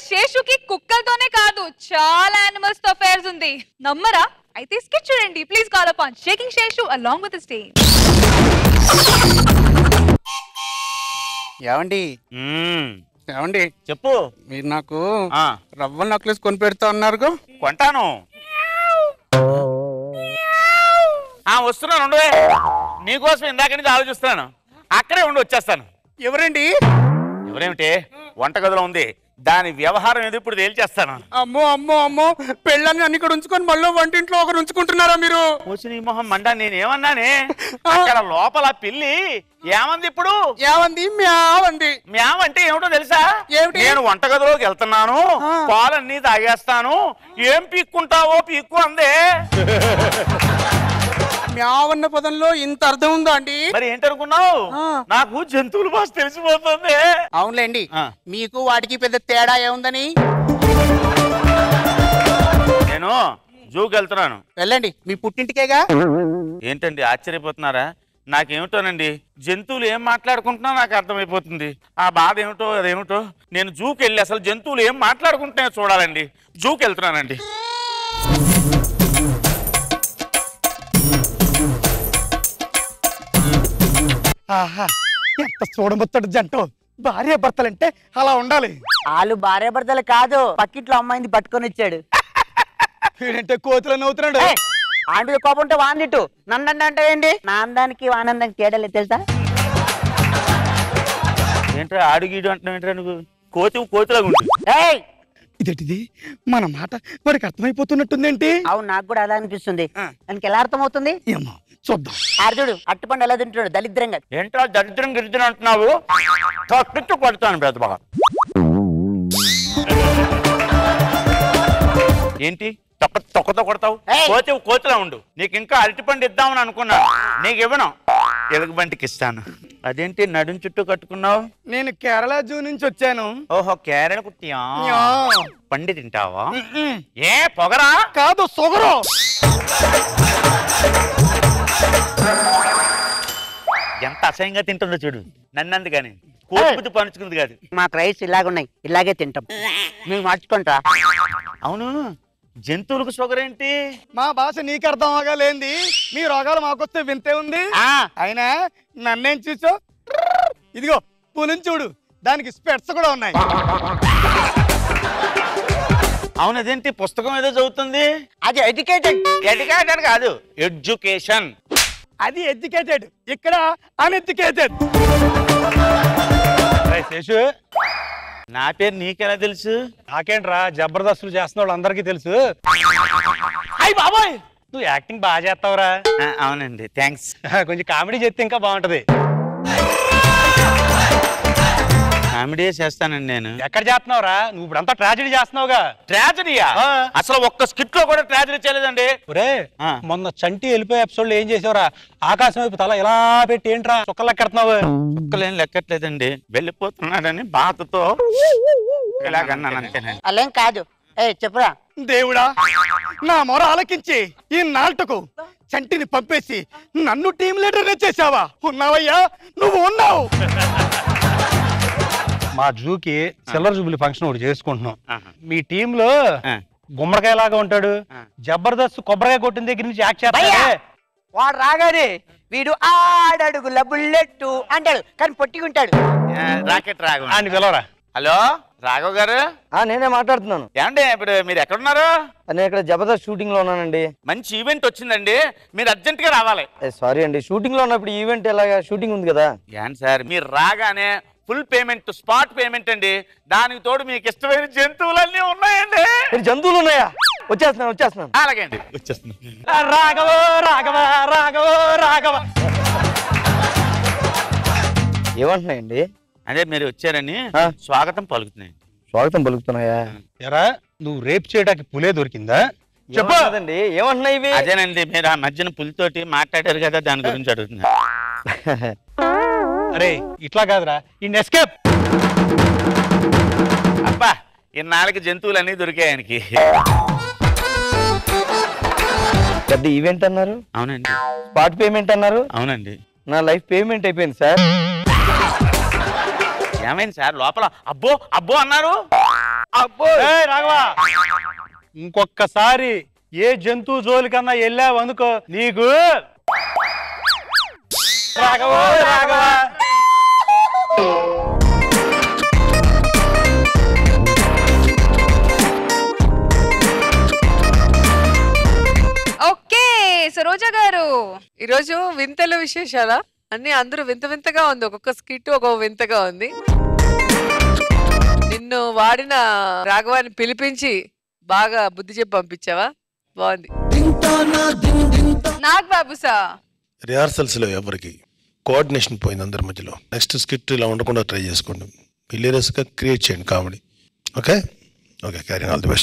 శేషుకి కుక్కలతోనే కాదు చాలా యానిమల్స్ తో అఫైర్స్ ఉంది. నమ్మరా? అయితే స్కిట్ చూడండి. Please call upon shaking Seshu along with his team. ఏమండి ఏమండి చెప్పు. మీరు నాకు రవ్వ నెక్లెస్ కొని పెడతా అన్నారు. కొంటాను. వస్తున్నాను, ఉండు. నీకోసం ఇందాక నుంచి ఆలోచిస్తున్నాను. అక్కడే ఉండి వచ్చేస్తాను. ఎవరండి? ఎవరేమిటి? వంటగదిలో ఉంది. దాని వ్యవహారం ఏదో ఇప్పుడు తేల్చేస్తాను. అమ్మో అమ్మో అమ్మో, పెళ్ళని అన్ని ఇక్కడ ఉంచుకొని మళ్ళీ వంటింట్లో ఒకరు ఉంచుకుంటున్నారా మీరు? వచ్చిన ఈ మొహం మండా, నేనేమన్నానే? అక్కడ లోపల పిల్లి ఏమంది ఇప్పుడు? ఏమంది? మ్యావంది. మ్యావ్ అంటే ఏమిటో తెలుసా? ఏమిటి? నేను వంటగదిలోకి వెళ్తున్నాను, పాలన్నీ తాగేస్తాను, ఏం పీక్కుంటావో పీక్కు అందే. మ్యావన్న పదంలో ఇంత అర్థం ఉందా అండి? మరి ఏంటనుకున్నావు? నాకు జంతువుల భాష తెలిసిపోతుంది. అవునులేండి, మీకు వాటికి పెద్ద తేడా ఏముందని. నేను జూకి వెళ్తున్నాను. వెళ్ళండి, మీ పుట్టింటికేగా. ఏంటండి ఆశ్చర్యపోతున్నారా? నాకేమిటోనండి, జంతువులు ఏం మాట్లాడుకుంటున్నా నాకు అర్థమైపోతుంది. ఆ బాధ ఏమిటో అదేమిటో. నేను జూకి వెళ్ళి అసలు జంతువులు ఏం మాట్లాడుకుంటున్నాయో చూడాలండి. జూకి వెళ్తున్నానండి. ఆహా, ఎంత చూడముచ్చట జంట. భార్య భర్తలంటే అలా ఉండాలి. వాళ్ళు భార్య భర్తలు కాదు, పక్కింట్లో అమ్మాయిని పట్టుకొని వచ్చాడు. వీడంటే కోతులు నవ్వుతున్నాడు. ఆంటీ కోపం ఉంటే వాందిట్టు, నన్ను అంటే ఏంటి? నా అందానికి ఆనందానికి తేడాలేదు తెలుసా? ఏంట్రా ఆడుగీడు అంటున్నావు? ఏంట్రా నువ్వు? కోతిలాగా ఉంటుంది. ఇదేంటిది? మన మాట వాడికి అర్థమైపోతున్నట్టుందేంటి? అవును, నాకు కూడా అలా అనిపిస్తుంది. దానికి ఎలా అర్థం అవుతుంది? ఏమో చూద్దాం. అర్జుడు అట్టుపండు ఎలా తింటున్నాడు దరిద్రంగా. ఏంట్రా దరిద్రం గిరిద్రం అంటున్నావు? తప్పించు కొడతాను పెద్ద బాగా. ఏంటి తొక్కతో కొడతావు? కోతిలా ఉండు. నీకు ఇంకా అరటిపండు ఇద్దామని అనుకున్నాను, నీకు ఇవ్వను. ఎలుగుబంటికి ఇస్తాను. అదేంటి నడుం చుట్టూ కట్టుకున్నావు? నేను కేరళ జూ నుంచి వచ్చాను. ఓహో, కేరళ కుట్టియా? పండి తింటావా? ఏ పొగరా? కాదు, సొగరు. ఎంత అసహ్యంగా తింటుందో చూడు. నన్నందు కానీ కోతి పంచుకుంది కాదు. మాకు రైస్ ఇలాగున్నాయి, ఇలాగే తింటాం. మేము మార్చుకుంటా. అవును, జంతువులకు షుగర్ ఏంటి? మా భాష నీకు అర్థం అవ్వలేంది. మీ రోగాలు మాకొస్తే వింతే ఉంది. అయినా నన్నేం చూసావు? ఇదిగో పులిని చూడు, దానికి స్పెట్స్ కూడా ఉన్నాయి. అవును, అదేంటి పుస్తకం ఏదో చదువుతుంది? అది ఎడ్యుకేటెడ్. ఎడ్యుకేటెడ్ కాదు, ఎడ్యుకేషన్. అది ఎడ్యుకేటెడ్, ఇక్కడ అన్ఎడ్యుకేటెడ్. శేషు, నా పేరు నీకెలా తెలుసు? నాకేంట్రా, జబర్దస్తులు చేస్తున్న వాళ్ళు అందరికీ తెలుసు. అయ్యి బాబాయ్, నువ్వు యాక్టింగ్ బాగా చేస్తావురా. అవునండి, థ్యాంక్స్. కొంచెం కామెడీ చేస్తే ఇంకా బాగుంటది. కామెడీ చేస్తానండి నేను. ఎక్కడ చేస్తున్నావురా? నువ్వు ఇప్పుడు అంతా ట్రాజెడీ చేస్తున్నావుగా. ట్రాజెడీయా? అసలు ఒక్క స్కిట్ లో కూడా ట్రాజెడీ చేయలేదండి. ఒరే, మొన్న చంటి వెళ్ళిపోయే ఎపిసోడ్ లో ఏం చేసావురా? ఆకాశం వైపు తల ఇలా పెట్టి ఏంట్రా చుక్కలు లెక్కెడుతున్నావు? చుక్కలేం లెక్కట్లేదండి, వెళ్ళిపోతున్నాడని బాధతో ఇలాగన్నాను అంతేనండి. అలాం కాదు. చెప్పురా. దేవుడా, నా మొర ఆలకించి ఈ నాటకు చంటిని పంపేసి నన్ను టీం లీడర్ చేసావా? ఉన్నావయ్యా, నువ్వు ఉన్నావు. మా జూకి సిల్వర్ జూబిలీ ఫంక్షన్ ఒకటి చేసుకుంటున్నాం. మీ టీమ్ లో గుమ్మడికాయ లాగా ఉంటాడు, జబర్దస్త్ కొబ్బరికాయ కొట్టిన దగ్గర నుంచి యాక్ట్ చేస్తాడు. వాడు రాగానే వీడు ఆడడుగుల బుల్లెట్ అంటాడు, కానీ పొట్టిగుంటాడు. రాకెట్ రాఘవ అని పిలవరా. హలో రాఘవ్ గారు. నేనే మాట్లాడుతున్నాను. ఏమండి, ఇప్పుడు మీరు ఎక్కడున్నారు? నేను ఇక్కడ జబర్దస్త్ షూటింగ్ లో ఉన్నానండి. మంచి ఈవెంట్ వచ్చిందండి, మీరు అర్జెంట్ గా రావాలి. సారీ అండి, షూటింగ్ లో ఉన్నప్పుడు ఈవెంట్ ఎలాగా? షూటింగ్ ఉంది కదా. ఏం సార్, మీరు రాగానే ఫుల్ పేమెంట్, స్పాట్ పేమెంట్ అండి. దానికి తోడు మీకు ఇష్టమైన జంతువులన్నీ ఉన్నాయండి. జంతువులు ఉన్నాయా? వచ్చేస్తున్నాను. అలాగే అండి, వచ్చేస్తున్నాను. రాఘవ రాఘవ రాఘవ రాఘవ. ఏమంటున్నాయండి? అదే మీరు వచ్చారని స్వాగతం పలుకుతున్నాయండి. స్వాగతం పలుకుతున్నాయా? ఎరా, నువ్వు రేప్ చేయడానికి పులే దొరికిందా? చెప్పదండి. ఏమంటున్నాయి ఇవి? అదేనండి, మీరు ఆ మధ్యన పులితోటి మాట్లాడారు కదా, దాని గురించి అడుగుతున్నా. అరే ఇట్లా కాదురా, ఇన్ ఎస్కేప్. అబ్బా, ఇన్నాళ్ళకి జంతువులన్నీ దొరికాయి ఆయనకి. పెద్ద ఈవెంట్ అన్నారు. అవునండి. స్పాట్ పేమెంట్ అన్నారు. అవునండి. నా లైఫ్ పేమెంట్ అయిపోయింది సార్. ఏమైంది సార్? లోపల అబ్బో అబ్బో అన్నారు. అబ్బో ఏయ్ రాఘవా, ఇంకొక్కసారి ఏ జంతువు జోలికన్నా వెళ్ళావు అనుకో నీకు రాఘవా రాఘవా. ఓకే సరోజా గారు, ఈరోజు వింతల విశేషాలా అన్ని అందరూ వింత వింతగా ఉంది. ఒక్కొక్క స్కిట్ ఒక్కొక్క వింతగా ఉంది. నిన్ను వాడిన రాఘవాన్ని పిలిపించి బాగా బుద్ధి చెప్పి పంపించావా? బాగుంది. నాగ్ బాబు సార్, రిహార్సల్స్ లో ఎవరికి కోఆర్డినేషన్ పోయింది అందరి మధ్యలో. నెక్స్ట్ స్కిట్ ఇలా ఉండకుండా ట్రై చేసుకోండి. హిలేరియస్ గా క్రియేట్ చేయండి comedy. Okay okay, carry all the best.